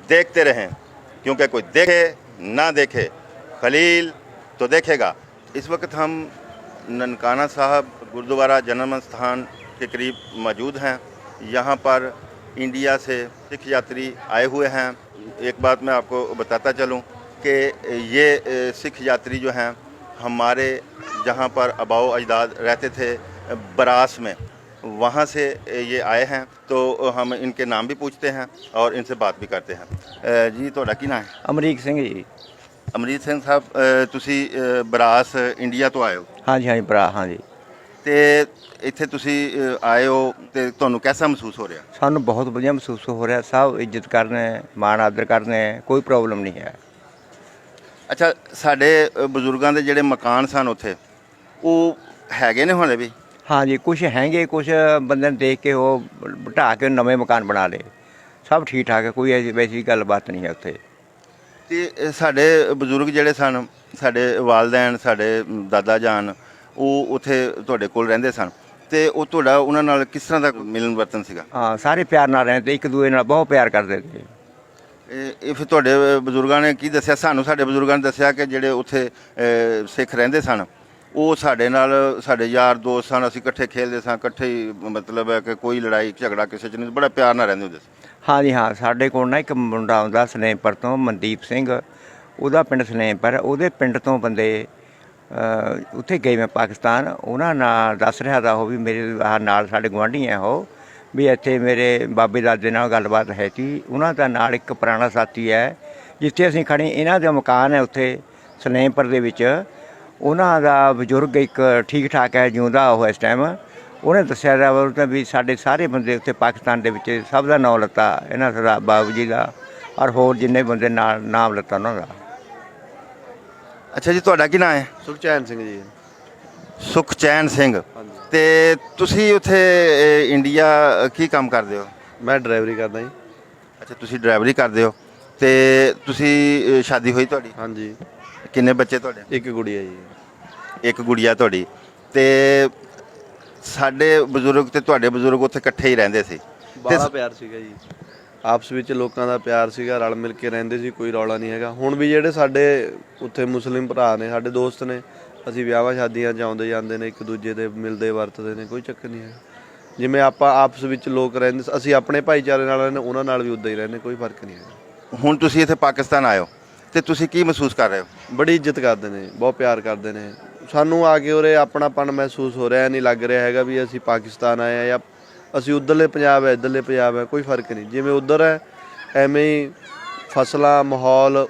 देखते रहें, क्योंकि कोई देखे ना देखे खलील तो देखेगा। इस वक्त हम ननकाना साहब गुरुद्वारा जन्म स्थान के करीब मौजूद हैं। यहाँ पर इंडिया से सिख यात्री आए हुए हैं। एक बात मैं आपको बताता चलूँ कि ये सिख यात्री जो हैं हमारे जहाँ पर आबाओ अजदाद रहते थे बरास में, वहाँ से ये आए हैं। तो हम इनके नाम भी पूछते हैं और इनसे बात भी करते हैं। जी ਤੁਹਾਡਾ ਕੀ ਨਾਮ ਹੈ? ਅਮਰੀਕ ਸਿੰਘ ਜੀ। ਅਮਰੀਤ ਸਿੰਘ ਸਾਹਿਬ, ਤੁਸੀਂ ਬਰਾਸ ਇੰਡੀਆ ਤੋਂ ਆਏ ਹੋ ਹਾਂਜੀ ਹਾਂਜੀ ਭਰਾ, ਹਾਂਜੀ। ਤੇ ਇੱਥੇ ਤੁਸੀਂ ਆਏ ਹੋ ਤੇ ਤੁਹਾਨੂੰ ਕਿਹਦਾ ਮਹਿਸੂਸ ਹੋ ਰਿਹਾ? ਸਾਨੂੰ ਬਹੁਤ ਵਧੀਆ ਮਹਿਸੂਸ ਹੋ ਰਿਹਾ। ਸਭ ਇੱਜ਼ਤ ਕਰਨੇ, ਮਾਣ ਆਦਰ ਕਰਨੇ, ਕੋਈ ਪ੍ਰੋਬਲਮ ਨਹੀਂ ਹੈ। ਅੱਛਾ, ਸਾਡੇ ਬਜ਼ੁਰਗਾਂ ਦੇ ਜਿਹੜੇ ਮਕਾਨ ਸਨ ਉੱਥੇ ਉਹ ਹੈਗੇ ਨੇ ਹੁਣੇ ਵੀ? ਹਾਂਜੀ, ਕੁਛ ਹੈਗੇ, ਕੁਛ ਬੰਦੇ ਨੇ ਦੇਖ ਕੇ ਉਹ ਢਾਹ ਕੇ ਨਵੇਂ ਮਕਾਨ ਬਣਾ ਲਏ। ਸਭ ਠੀਕ ਠਾਕ ਹੈ, ਕੋਈ ਐਸੀ ਵੈਸੀ ਗੱਲਬਾਤ ਨਹੀਂ ਹੈ ਉੱਥੇ। ਤੇ ਸਾਡੇ ਬਜ਼ੁਰਗ ਜਿਹੜੇ ਸਨ, ਸਾਡੇ ਵਾਲਦੈਨ, ਸਾਡੇ ਦਾਦਾ ਜਾਨ, ਉਹ ਉੱਥੇ ਤੁਹਾਡੇ ਕੋਲ ਰਹਿੰਦੇ ਸਨ ਤੇ ਉਹ ਤੁਹਾਡਾ ਉਹਨਾਂ ਨਾਲ ਕਿਸ ਤਰ੍ਹਾਂ ਦਾ ਮਿਲਨ ਵਰਤਨ ਸੀਗਾ? ਹਾਂ, ਸਾਰੇ ਪਿਆਰ ਨਾਲ ਰਹਿੰਦੇ, ਇੱਕ ਦੂਜੇ ਨਾਲ ਬਹੁਤ ਪਿਆਰ ਕਰਦੇ ਸੀ। ਇਹ ਫਿਰ ਤੁਹਾਡੇ ਬਜ਼ੁਰਗਾਂ ਨੇ ਕੀ ਦੱਸਿਆ? ਸਾਨੂੰ ਸਾਡੇ ਬਜ਼ੁਰਗਾਂ ਨੇ ਦੱਸਿਆ ਕਿ ਜਿਹੜੇ ਉੱਥੇ ਸਿੱਖ ਰਹਿੰਦੇ ਸਨ ਉਹ ਸਾਡੇ ਨਾਲ, ਸਾਡੇ ਯਾਰ ਦੋਸਤ ਸਨ, ਅਸੀਂ ਇਕੱਠੇ ਖੇਡਦੇ ਸਾਂ, ਇਕੱਠੇ ਹੀ, ਮਤਲਬ ਹੈ ਕਿ ਕੋਈ ਲੜਾਈ ਝਗੜਾ ਕਿਸੇ 'ਚ ਨਹੀਂ, ਬੜਾ ਪਿਆਰ ਨਾਲ ਰਹਿੰਦੇ ਹੁੰਦੇ ਸੀ। ਹਾਂਜੀ ਹਾਂ, ਸਾਡੇ ਕੋਲ ਨਾ ਇੱਕ ਮੁੰਡਾ ਆਉਂਦਾ ਸਲੇਮਪੁਰ ਤੋਂ, ਮਨਦੀਪ ਸਿੰਘ, ਉਹਦਾ ਪਿੰਡ ਸਲੇਮਪੁਰ। ਉਹਦੇ ਪਿੰਡ ਤੋਂ ਬੰਦੇ ਉੱਥੇ ਗਏ ਮੈਂ ਪਾਕਿਸਤਾਨ, ਉਹਨਾਂ ਨਾਲ ਦੱਸ ਰਿਹਾ ਤਾ ਉਹ ਵੀ ਮੇਰੇ ਆਹ ਨਾਲ ਸਾਡੇ ਗੁਆਂਢੀ ਹੈ ਉਹ, ਵੀ ਇੱਥੇ ਮੇਰੇ ਬਾਬੇ ਦਾਦੇ ਨਾਲ ਗੱਲਬਾਤ ਹੈ ਸੀ। ਉਹਨਾਂ ਦਾ ਨਾਲ ਇੱਕ ਪੁਰਾਣਾ ਸਾਥੀ ਹੈ ਜਿੱਥੇ ਅਸੀਂ ਖੜ੍ਹੇ, ਇਹਨਾਂ ਦਾ ਮਕਾਨ ਹੈ ਉੱਥੇ ਸਲੇਮਪੁਰ ਦੇ ਵਿੱਚ। ਉਹਨਾਂ ਦਾ ਬਜ਼ੁਰਗ ਇੱਕ ਠੀਕ ਠਾਕ ਹੈ, ਜਿਉਂਦਾ ਉਹ ਇਸ ਟਾਈਮ। ਉਹਨੇ ਦੱਸਿਆ ਦਾ ਵੀ ਸਾਡੇ ਸਾਰੇ ਬੰਦੇ ਉੱਥੇ ਪਾਕਿਸਤਾਨ ਦੇ ਵਿੱਚ ਸਭ ਦਾ ਨਾਮ ਲੱਤਾ, ਇਹਨਾਂ ਦਾ ਬਾਬੂ ਜੀ ਦਾ, ਔਰ ਹੋਰ ਜਿੰਨੇ ਬੰਦੇ ਨਾਲ ਨਾਮ ਲੱਤਾ ਉਹਨਾਂ ਦਾ। ਅੱਛਾ ਜੀ, ਤੁਹਾਡਾ ਕੀ ਨਾਮ ਹੈ? ਸੁਖਚੈਨ ਸਿੰਘ ਜੀ। ਸੁਖਚੈਨ ਸਿੰਘ। ਤੇ ਤੁਸੀਂ ਉੱਥੇ ਇੰਡੀਆ ਕੀ ਕੰਮ ਕਰਦੇ ਹੋ? ਮੈਂ ਡਰਾਈਵਰੀ ਕਰਦਾ ਜੀ। ਅੱਛਾ, ਤੁਸੀਂ ਡਰਾਈਵਰੀ ਕਰਦੇ ਹੋ ਤੇ ਤੁਸੀਂ ਸ਼ਾਦੀ ਹੋਈ ਤੁਹਾਡੀ? ਹਾਂਜੀ। ਕਿੰਨੇ ਬੱਚੇ ਤੁਹਾਡੇ? ਇੱਕ ਗੁੜੀਆ ਜੀ। ਇੱਕ ਗੁੜੀਆ ਤੁਹਾਡੀ। ਤੇ ਸਾਡੇ ਬਜ਼ੁਰਗ ਤੇ ਤੁਹਾਡੇ ਬਜ਼ੁਰਗ ਉੱਥੇ ਇਕੱਠੇ ਹੀ ਰਹਿੰਦੇ ਸੀ? ਬੜਾ ਪਿਆਰ ਸੀਗਾ ਜੀ, ਆਪਸ ਵਿੱਚ ਲੋਕਾਂ ਦਾ ਪਿਆਰ ਸੀਗਾ, ਰਲ ਮਿਲ ਕੇ ਰਹਿੰਦੇ ਸੀ, ਕੋਈ ਰੌਲਾ ਨਹੀਂ ਹੈਗਾ। ਹੁਣ ਵੀ ਜਿਹੜੇ ਸਾਡੇ ਉੱਥੇ ਮੁਸਲਿਮ ਭਰਾ ਨੇ, ਸਾਡੇ ਦੋਸਤ ਨੇ, ਅਸੀਂ ਵਿਆਹਾਂ ਸ਼ਾਦੀਆਂ 'ਚ ਆਉਂਦੇ ਜਾਂਦੇ ਨੇ, ਇੱਕ ਦੂਜੇ ਦੇ ਮਿਲਦੇ ਵਰਤਦੇ ਨੇ, ਕੋਈ ਚੱਕਰ ਨਹੀਂ ਹੈ। ਜਿਵੇਂ ਆਪਾਂ ਆਪਸ ਵਿੱਚ ਲੋਕ ਰਹਿੰਦੇ, ਅਸੀਂ ਆਪਣੇ ਭਾਈਚਾਰੇ ਨਾਲ ਰਹਿੰਦੇ, ਉਹਨਾਂ ਨਾਲ ਵੀ ਉੱਦਾਂ ਹੀ ਰਹਿੰਦੇ, ਕੋਈ ਫਰਕ ਨਹੀਂ ਹੈਗਾ। ਹੁਣ ਤੁਸੀਂ ਇੱਥੇ ਪਾਕਿਸਤਾਨ ਆਏ ਹੋ ਤੇ ਤੁਸੀਂ ਕੀ ਮਹਿਸੂਸ ਕਰ ਰਹੇ ਹੋ? ਬੜੀ ਇੱਜ਼ਤ ਕਰਦੇ ਨੇ, ਬਹੁਤ ਪਿਆਰ ਕਰਦੇ ਨੇ ਸਾਨੂੰ। ਆ ਕੇ ਉਰੇ ਆਪਣਾਪਣ ਮਹਿਸੂਸ ਹੋ ਰਿਹਾ, ਨਹੀਂ ਲੱਗ ਰਿਹਾ ਹੈਗਾ ਵੀ ਅਸੀਂ ਪਾਕਿਸਤਾਨ ਆਏ ਹਾਂ ਜਾਂ ਅਸੀਂ ਉੱਧਰਲੇ ਪੰਜਾਬ ਹੈ, ਇੱਧਰਲੇ ਪੰਜਾਬ ਹੈ, ਕੋਈ ਫਰਕ ਨਹੀਂ। ਜਿਵੇਂ ਉੱਧਰ ਹੈ ਐਵੇਂ ਹੀ ਫਸਲਾਂ, ਮਾਹੌਲ,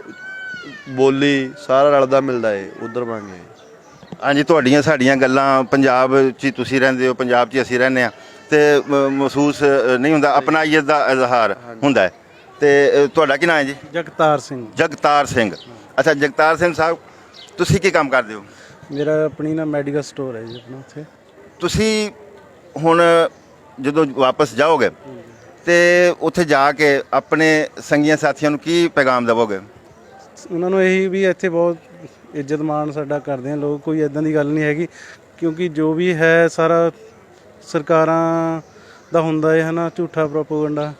ਬੋਲੀ ਸਾਰਾ ਰਲਦਾ ਮਿਲਦਾ ਏ ਉੱਧਰ ਵਾਂਗੇ। ਹਾਂਜੀ, ਤੁਹਾਡੀਆਂ ਸਾਡੀਆਂ ਗੱਲਾਂ, ਪੰਜਾਬ 'ਚ ਤੁਸੀਂ ਰਹਿੰਦੇ ਹੋ, ਪੰਜਾਬ 'ਚ ਅਸੀਂ ਰਹਿੰਦੇ ਹਾਂ, ਤੇ ਮਹਿਸੂਸ ਨਹੀਂ ਹੁੰਦਾ, ਆਪਣਾਈਅਤ ਦਾ ਇਜ਼ਹਾਰ ਹੁੰਦਾ ਹੈ। ਤੇ ਤੁਹਾਡਾ ਕੀ ਨਾਮ ਹੈ ਜੀ? ਜਗਤਾਰ ਸਿੰਘ। ਜਗਤਾਰ ਸਿੰਘ। ਅੱਛਾ, ਜਗਤਾਰ ਸਿੰਘ ਸਾਹਿਬ, ਤੁਸੀਂ ਕੀ ਕੰਮ ਕਰਦੇ ਹੋ? ਮੇਰਾ ਆਪਣੀ ਨਾ ਮੈਡੀਕਲ ਸਟੋਰ ਹੈ ਜੀ ਆਪਣਾ ਉੱਥੇ। ਤੁਸੀਂ ਹੁਣ ਜਦੋਂ ਵਾਪਸ ਜਾਓਗੇ ਤੇ ਉੱਥੇ ਜਾ ਕੇ ਆਪਣੇ ਸੰਗੀਆਂ ਸਾਥੀਆਂ ਨੂੰ ਕੀ ਪੈਗਾਮ ਦੇਵੋਗੇ? ਉਹਨਾਂ ਨੂੰ ਇਹੀ ਵੀ ਇੱਥੇ ਬਹੁਤ ਇੱਜ਼ਤ ਮਾਣ ਸਾਡਾ ਕਰਦੇ ਆ ਲੋਕ, ਕੋਈ ਇੱਦਾਂ ਦੀ ਗੱਲ ਨਹੀਂ ਹੈਗੀ, ਕਿਉਂਕਿ ਜੋ ਵੀ ਹੈ ਸਾਰਾ ਸਰਕਾਰਾਂ ਦਾ ਹੁੰਦਾ ਹੈ ਨਾ, ਝੂਠਾ ਪ੍ਰੋਪੇਗੈਂਡਾ।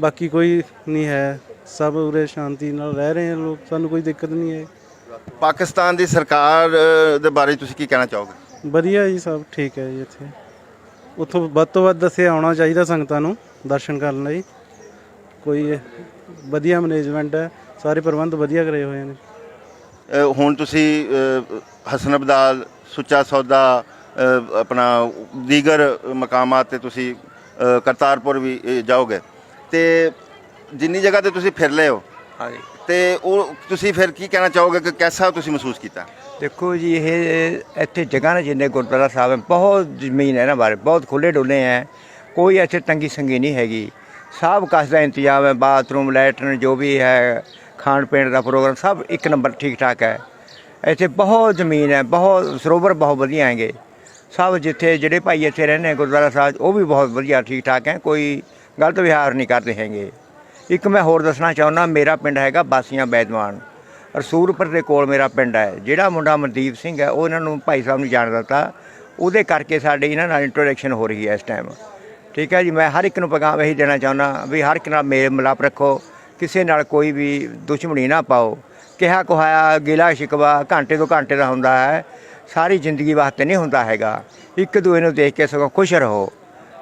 ਬਾਕੀ ਕੋਈ ਨਹੀਂ ਹੈ, ਸਭ ਉਰੇ ਸ਼ਾਂਤੀ ਨਾਲ ਰਹਿ ਰਹੇ ਆ ਲੋਕ, ਸਾਨੂੰ ਕੋਈ ਦਿੱਕਤ ਨਹੀਂ ਹੈ। ਪਾਕਿਸਤਾਨ ਦੀ ਸਰਕਾਰ ਦੇ ਬਾਰੇ ਤੁਸੀਂ ਕੀ ਕਹਿਣਾ ਚਾਹੋਗੇ? ਵਧੀਆ ਜੀ, ਸਭ ਠੀਕ ਹੈ ਜੀ। ਇੱਥੇ ਉੱਥੋਂ ਵੱਧ ਤੋਂ ਵੱਧ ਦੱਸਿਆ ਆਉਣਾ ਚਾਹੀਦਾ ਸੰਗਤਾਂ ਨੂੰ ਦਰਸ਼ਨ ਕਰਨ ਲਈ। ਕੋਈ ਵਧੀਆ ਮੈਨੇਜਮੈਂਟ ਹੈ, ਸਾਰੇ ਪ੍ਰਬੰਧ ਵਧੀਆ ਕਰੇ ਹੋਏ ਨੇ। ਹੁਣ ਤੁਸੀਂ ਹਸਨ ਅਬਦਾਲ, ਸੁੱਚਾ ਸੌਦਾ, ਆਪਣਾ ਦੀਗਰ ਮਕਾਮਾਂ 'ਤੇ ਤੁਸੀਂ ਕਰਤਾਰਪੁਰ ਵੀ ਜਾਓਗੇ ਤੇ ਜਿੰਨੀ ਜਗ੍ਹਾ 'ਤੇ ਤੁਸੀਂ ਫਿਰ ਲਏ ਹੋ, ਹਾਂਜੀ, ਤੇ ਉਹ ਤੁਸੀਂ ਫਿਰ ਕੀ ਕਹਿਣਾ ਚਾਹੋਗੇ ਕਿ ਕਿਹਦਾ ਤੁਸੀਂ ਮਹਿਸੂਸ ਕੀਤਾ? ਦੇਖੋ ਜੀ, ਇਹ ਇੱਥੇ ਜਗ੍ਹਾ ਨੇ ਜਿੰਨੇ ਗੁਰਦੁਆਰਾ ਸਾਹਿਬ ਹੈ, ਬਹੁਤ ਜ਼ਮੀਨ ਹੈ ਇਹਨਾਂ ਬਾਰੇ, ਬਹੁਤ ਖੁੱਲ੍ਹੇ ਡੁੱਲੇ ਹੈ, ਕੋਈ ਇੱਥੇ ਤੰਗੀ ਸੰਗੀ ਨਹੀਂ ਹੈਗੀ। ਸਭ ਕਸ ਦਾ ਇੰਤਜ਼ਾਮ ਹੈ, ਬਾਥਰੂਮ, ਲੈਟਰਨ, ਜੋ ਵੀ ਹੈ, ਖਾਣ ਪੀਣ ਦਾ ਪ੍ਰੋਗਰਾਮ ਸਭ ਇੱਕ ਨੰਬਰ ਠੀਕ ਠਾਕ ਹੈ। ਇੱਥੇ ਬਹੁਤ ਜ਼ਮੀਨ ਹੈ, ਬਹੁਤ ਸਰੋਵਰ ਬਹੁਤ ਵਧੀਆ ਹੈਗੇ ਸਭ। ਜਿੱਥੇ ਜਿਹੜੇ ਭਾਈ ਇੱਥੇ ਰਹਿੰਦੇ ਗੁਰਦੁਆਰਾ ਸਾਹਿਬ, ਉਹ ਵੀ ਬਹੁਤ ਵਧੀਆ ਠੀਕ ਠਾਕ ਹੈ, ਕੋਈ ਗਲਤ ਵਿਹਾਰ ਨਹੀਂ ਕਰਦੇ ਹੈਗੇ। ਇੱਕ ਮੈਂ ਹੋਰ ਦੱਸਣਾ ਚਾਹੁੰਦਾ, ਮੇਰਾ ਪਿੰਡ ਹੈਗਾ ਬਾਸੀਆਂ ਬੈਦਵਾਨ, ਰਸੂਲਪੁਰ ਦੇ ਕੋਲ ਮੇਰਾ ਪਿੰਡ ਹੈ। ਜਿਹੜਾ ਮੁੰਡਾ ਮਨਦੀਪ ਸਿੰਘ ਹੈ, ਉਹ ਇਹਨਾਂ ਨੂੰ ਭਾਈ ਸਾਹਿਬ ਨੂੰ ਜਾਣਦਾ ਤਾ, ਉਹਦੇ ਕਰਕੇ ਸਾਡੇ ਇਹਨਾਂ ਨਾਲ ਇੰਟਰੋਡਕਸ਼ਨ ਹੋ ਰਹੀ ਹੈ ਇਸ ਟਾਈਮ। ਠੀਕ ਹੈ ਜੀ, ਮੈਂ ਹਰ ਇੱਕ ਨੂੰ ਪੈਗਾਮ ਇਹੀ ਦੇਣਾ ਚਾਹੁੰਦਾ ਵੀ ਹਰ ਇੱਕ ਨਾਲ ਮੇਲ ਮਿਲਾਪ ਰੱਖੋ, ਕਿਸੇ ਨਾਲ ਕੋਈ ਵੀ ਦੁਸ਼ਮਣੀ ਨਾ ਪਾਓ। ਕਿਹਾ ਕੁਹਾਇਆ ਗਿਲਾ ਸ਼ਿਕਵਾ ਘੰਟੇ ਤੋਂ ਘੰਟੇ ਦਾ ਹੁੰਦਾ ਹੈ, ਸਾਰੀ ਜ਼ਿੰਦਗੀ ਵਾਸਤੇ ਨਹੀਂ ਹੁੰਦਾ ਹੈਗਾ। ਇੱਕ ਦੂਏ ਨੂੰ ਦੇਖ ਕੇ ਸਗੋਂ ਖੁਸ਼ ਰਹੋ।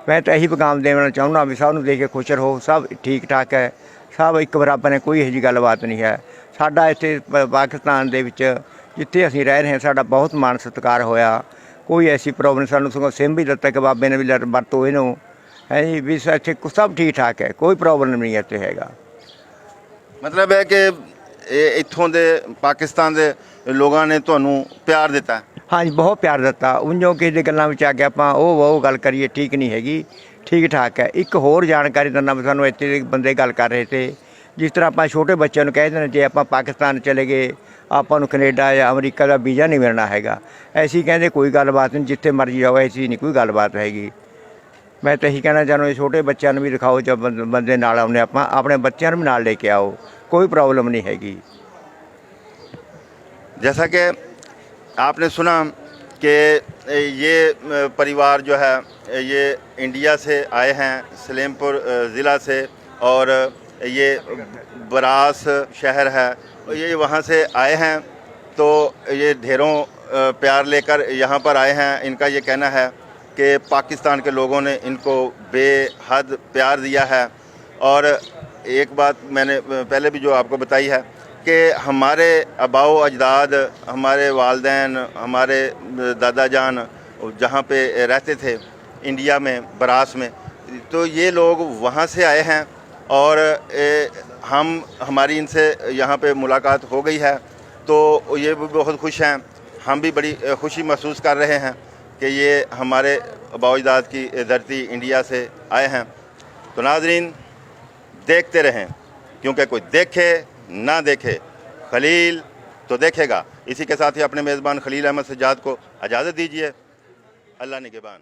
ਮੈਂ ਤਾਂ ਇਹੀ ਪੈਗਾਮ ਦੇਣਾ ਚਾਹੁੰਦਾ ਵੀ ਸਭ ਨੂੰ ਦੇਖ ਕੇ ਖੁਸ਼ ਰਹੋ। ਸਭ ਠੀਕ ਠਾਕ ਹੈ, ਸਭ ਇੱਕ ਬਰਾਬਰ ਨੇ, ਕੋਈ ਇਹੋ ਜਿਹੀ ਗੱਲਬਾਤ ਨਹੀਂ ਹੈ। ਸਾਡਾ ਇੱਥੇ ਪਾਕਿਸਤਾਨ ਦੇ ਵਿੱਚ ਜਿੱਥੇ ਅਸੀਂ ਰਹਿ ਰਹੇ ਹਾਂ, ਸਾਡਾ ਬਹੁਤ ਮਾਣ ਸਤਿਕਾਰ ਹੋਇਆ। ਕੋਈ ਐਸੀ ਪ੍ਰੋਬਲਮ, ਸਾਨੂੰ ਸਗੋਂ ਸਿਮ ਵੀ ਦਿੱਤਾ ਕਿ ਬਾਬੇ ਨੇ ਵੀ ਵਰਤੋ ਇਹਨੂੰ, ਹੈ ਜੀ। ਵੀ ਇੱਥੇ ਸਭ ਠੀਕ ਠਾਕ ਹੈ, ਕੋਈ ਪ੍ਰੋਬਲਮ ਨਹੀਂ ਇੱਥੇ ਹੈਗਾ। ਮਤਲਬ ਹੈ ਕਿ ਇਹ ਇੱਥੋਂ ਦੇ ਪਾਕਿਸਤਾਨ ਦੇ ਲੋਕਾਂ ਨੇ ਤੁਹਾਨੂੰ ਪਿਆਰ ਦਿੱਤਾ। ਹਾਂਜੀ, ਬਹੁਤ ਪਿਆਰ ਦਿੱਤਾ। ਉਂਝੋਂ ਕਿਸੇ ਦੇ ਗੱਲਾਂ ਵਿੱਚ ਆ ਕੇ ਆਪਾਂ ਉਹ ਗੱਲ ਕਰੀਏ, ਠੀਕ ਨਹੀਂ ਹੈਗੀ, ਠੀਕ ਠਾਕ ਹੈ। ਇੱਕ ਹੋਰ ਜਾਣਕਾਰੀ ਦਿੰਦਾ ਵੀ ਸਾਨੂੰ ਇੱਥੇ ਦੇ ਬੰਦੇ ਗੱਲ ਕਰ ਰਹੇ ਤੇ, ਜਿਸ ਤਰ੍ਹਾਂ ਆਪਾਂ ਛੋਟੇ ਬੱਚਿਆਂ ਨੂੰ ਕਹਿ ਦਿੰਦੇ ਜੇ ਆਪਾਂ ਪਾਕਿਸਤਾਨ ਚਲੇ ਗਏ ਆਪਾਂ ਨੂੰ ਕੈਨੇਡਾ ਜਾਂ ਅਮਰੀਕਾ ਦਾ ਵੀਜ਼ਾ ਨਹੀਂ ਮਿਲਣਾ ਹੈਗਾ। ਐਸੀ ਕਹਿੰਦੇ ਕੋਈ ਗੱਲਬਾਤ ਨਹੀਂ, ਜਿੱਥੇ ਮਰਜ਼ੀ ਜਾਓ, ਐਸੀ ਨਹੀਂ ਕੋਈ ਗੱਲਬਾਤ ਹੈਗੀ। ਮੈਂ ਤਾਂ ਇਹੀ ਕਹਿਣਾ ਚਾਹੁੰਦਾ ਛੋਟੇ ਬੱਚਿਆਂ ਨੂੰ ਵੀ ਦਿਖਾਓ, ਜਦ ਬੰਦੇ ਨਾਲ ਆਉਂਦੇ ਆਪਾਂ ਆਪਣੇ ਬੱਚਿਆਂ ਨੂੰ ਵੀ ਨਾਲ ਲੈ ਕੇ ਆਓ, कोई प्रॉब्लम नहीं हैगी। जैसा कि आपने सुना कि ये परिवार जो है ये इंडिया से आए हैं, सलेमपुर ज़िला से, और ये बरास शहर है, ये वहाँ से आए हैं। तो ये ढेरों प्यार लेकर यहाँ पर आए हैं। इनका ये कहना है कि पाकिस्तान के लोगों ने इनको बेहद प्यार दिया है। और एक बात मैंने पहले भी जो आपको बताई है कि हमारे आबाओ अजदाद, हमारे वालदैन, हमारे दादा जान जहाँ पे रहते थे इंडिया में, बरास में, तो ये लोग वहाँ से आए हैं और हमारी इनसे यहाँ पे मुलाकात हो गई है। तो ये भी बहुत खुश हैं, हम भी बड़ी खुशी महसूस कर रहे हैं कि ये हमारे आबाओ अजदाद की धरती इंडिया से आए हैं। तो नाज़रीन, देखते रहें, क्योंकि कोई देखे ना देखे खलील तो देखेगा। इसी के साथ ही अपने मेज़बान खलील अहमद सज्जाद को इजाज़त दीजिए। अल्लाह निगहबान।